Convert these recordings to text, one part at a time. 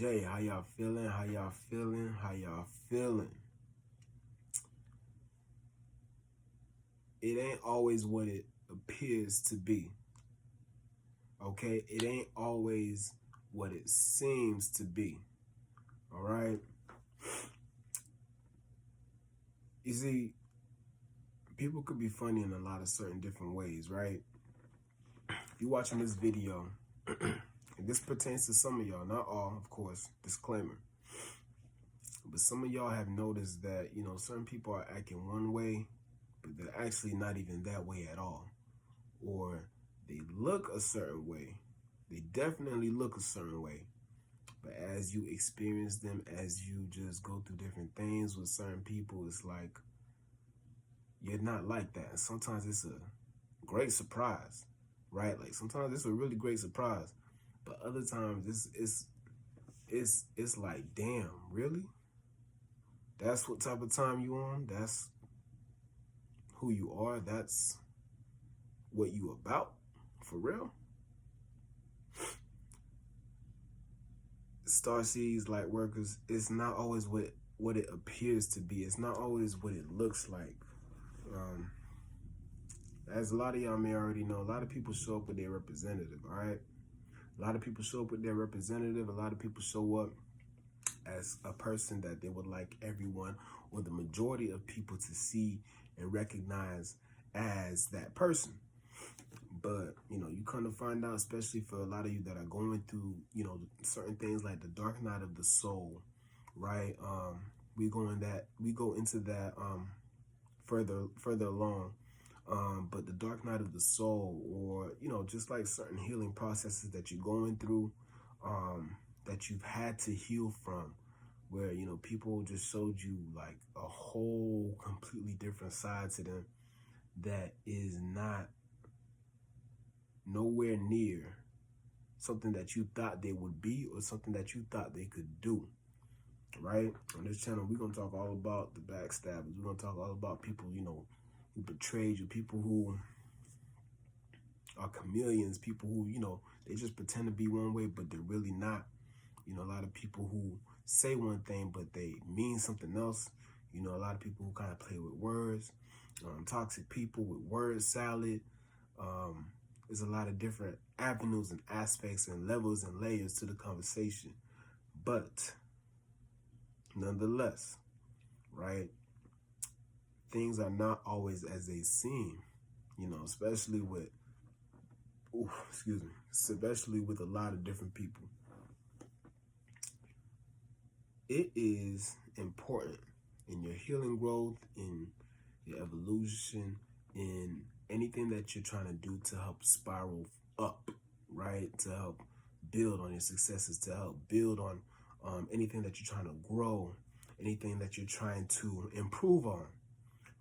Jay. How y'all feeling? How y'all feeling? How y'all feeling? It ain't always what it appears to be. Okay? It ain't always what it seems to be. All right? You see, people could be funny in a lot of certain different ways, right? If you're watching this video, and this pertains to some of y'all, not all, of course, disclaimer. But some of y'all have noticed that, certain people are acting one way, but they're actually not even that way at all. Or they look a certain way. They definitely look a certain way. But as you experience them, as you just go through different things with certain people, it's like you're not like that. And sometimes it's a great surprise, right? Like sometimes it's a really great surprise. But other times it's like, damn, really? That's what type of time you on? That's who you are? That's what you about? For real? Starseeds, light workers, it's not always what it appears to be. It's not always what it looks like. As a lot of y'all may already know, a lot of people show up with their representative, all right? A lot of people show up with their representative. A lot of people show up as a person that they would like everyone or the majority of people to see and recognize as that person. But, you kind of find out, especially for a lot of you that are going through, certain things like the dark night of the soul, right? We go into that further along. But the dark night of the soul, or, just like certain healing processes that you're going through, that you've had to heal from, where, people just showed you like a whole completely different side to them that is not nowhere near something that you thought they would be or something that you thought they could do, right? On this channel, we're going to talk all about the backstabbers. We're going to talk all about people, who betrayed you, people who are chameleons, people who, they just pretend to be one way, but they're really not. A lot of people who say one thing, but they mean something else. A lot of people who kind of play with words, toxic people with word salad. There's a lot of different avenues and aspects and levels and layers to the conversation. But nonetheless, right, things are not always as they seem, especially with, especially with a lot of different people. It is important in your healing growth, in your evolution, in anything that you're trying to do to help spiral up, right? To help build on your successes, to help build on anything that you're trying to grow, anything that you're trying to improve on,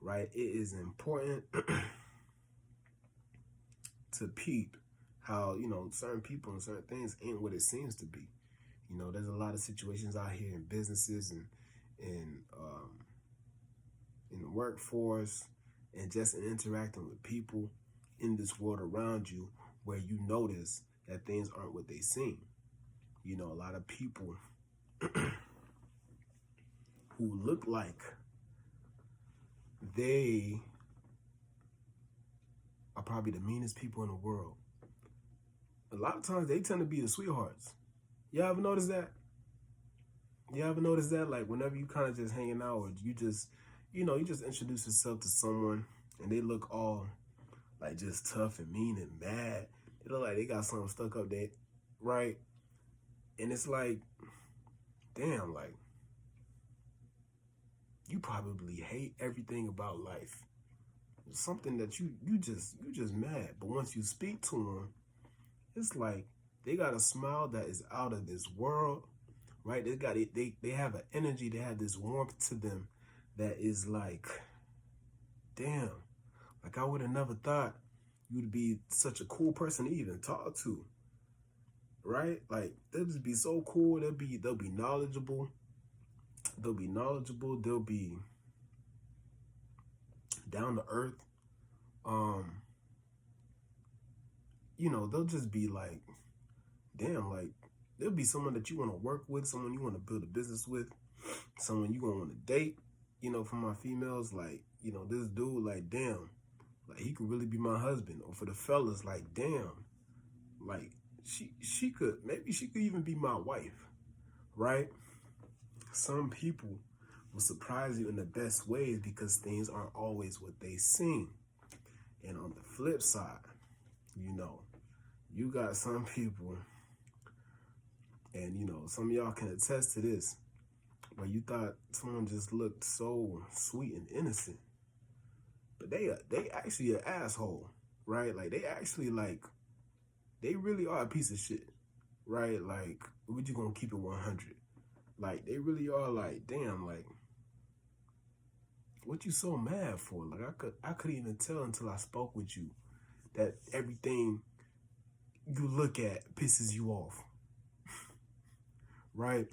right? It is important to peep how, certain people and certain things ain't what it seems to be. There's a lot of situations out here in businesses and in the workforce and just in interacting with people in this world around you where you notice that things aren't what they seem. A lot of people who look like they are probably the meanest people in the world. A lot of times they tend to be the sweethearts. You ever notice that? Like whenever you kind of just hanging out or you just, you just introduce yourself to someone and they look all like just tough and mean and mad. They look like they got something stuck up there, right? And it's like, damn, like you probably hate everything about life. It's something that you just mad. But once you speak to them, it's like they got a smile that is out of this world, right? They have an energy, they have this warmth to them that is like, damn, like I would have never thought you'd be such a cool person to even talk to, right? Like they'll just be so cool. They'll be knowledgeable. They'll be down to earth. They'll just be like, damn, like there'll be someone that you want to work with, someone you want to build a business with, someone you gonna want to date. You know, for my females, like, you know, this dude, like, damn, like, he could really be my husband. Or for the fellas, like, damn, like, she could, maybe she could even be my wife, right? Some people will surprise you in the best ways because things aren't always what they seem. And on the flip side, you know, you got some people, and, you know, some of y'all can attest to this, where you thought someone just looked so sweet and innocent, but they actually an asshole, right? Like, they actually, like, they really are a piece of shit, right? Like, we're just gonna keep it 100. Like, they really are, like, damn, like, what you so mad for? Like, I couldn't even tell until I spoke with you that everything you look at pisses you off, right?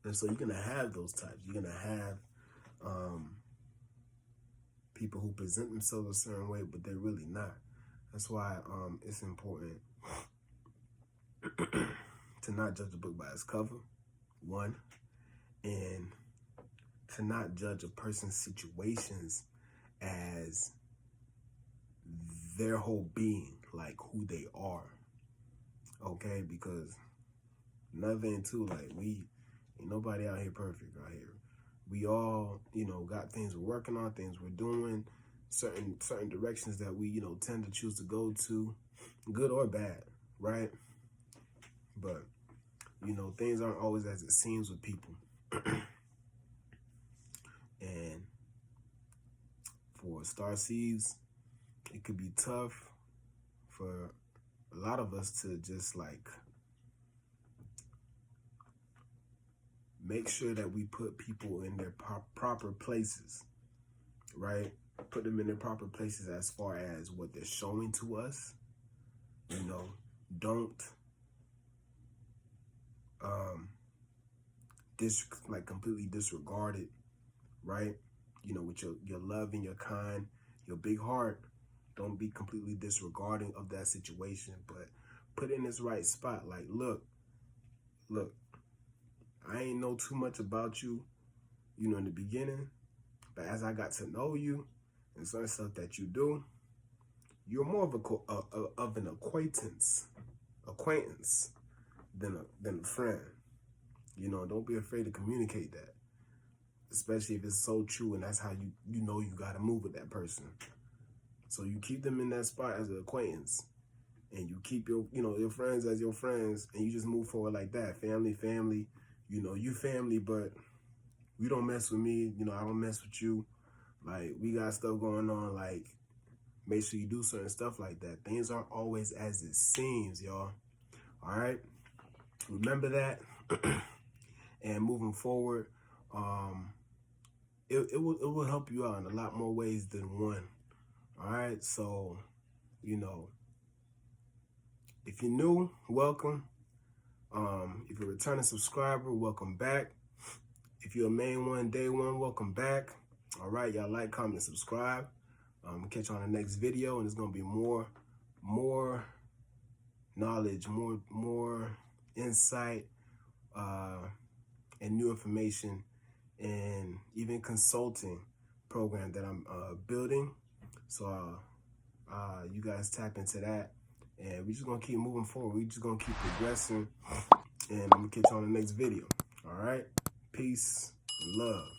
And so you're gonna have those types. You're gonna have people who present themselves a certain way, but they're really not. That's why it's important to not judge a book by its cover, one, and to not judge a person's situations as their whole being, like who they are, okay? Because another thing too, like, ain't nobody out here perfect out here. We all, you know, got things we're working on, things we're doing, certain directions that we, you know, tend to choose to go to, good or bad, right? But, you know, things aren't always as it seems with people. And for starseeds, it could be tough for a lot of us to just, like, make sure that we put people in their proper places, right? Put them in their proper places as far as what they're showing to us. You know, don't completely disregard it, right? You know, with your love and your kind, your big heart, don't be completely disregarding of that situation, but put it in its right spot. Like, look, I ain't know too much about you, you know, in the beginning, but as I got to know you and certain stuff that you do, you're more of an acquaintance than a friend. You know, don't be afraid to communicate that, especially if it's so true and that's how you know you got to move with that person. So you keep them in that spot as an acquaintance, and you keep your friends as your friends, and you just move forward like that. Family, you know, you family, but you don't mess with me, you know, I don't mess with you. Like, we got stuff going on, like, make sure you do certain stuff like that. Things aren't always as it seems, y'all. All right? Remember that. And moving forward, it will help you out in a lot more ways than one. All right? So, you know, if you're new, welcome. If you're a returning subscriber, welcome back. If you're a main one, day one, welcome back. All right, y'all like, comment, and subscribe. Catch you on the next video, and there's gonna be more knowledge, more insight, and new information, and even consulting program that I'm building. So you guys tap into that, and we're just gonna keep moving forward. We're just gonna keep progressing, and I'm gonna catch you on the next video. All right, peace and love.